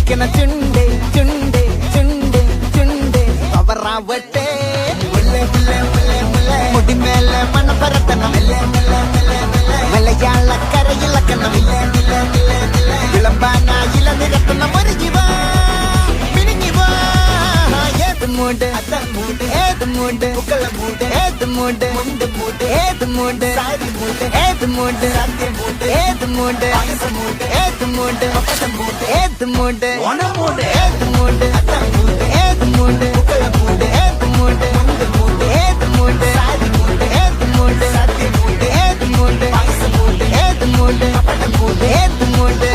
ചിരിക്കണ ചുണ്ട് ചുണ്ട് ചുണ്ട് ചുണ്ട് അവറാവട്ടെ മുടിമേലെ മണം പരത്തണം മലയാളക്കരയിളക്കണം വിളമ്പാനായില നിരത്തണം ഒരുങ്ങിവാ മിനിങ്ങിവാ ഏത് മൂട് ഏത് മൂട് ഏത് മൂട് ഏത് മൂട് ഏത് മൂട് ഏത് മൂട് ഏത് മൂട് ഏത് മൂട് ഏത് മൂട് ഏത് മൂട് ഏത് മൂട് ഏത് മൂട് ഏത് മൂട് ഏത് മൂട് ഏത് മൂട് ഏത് മൂട്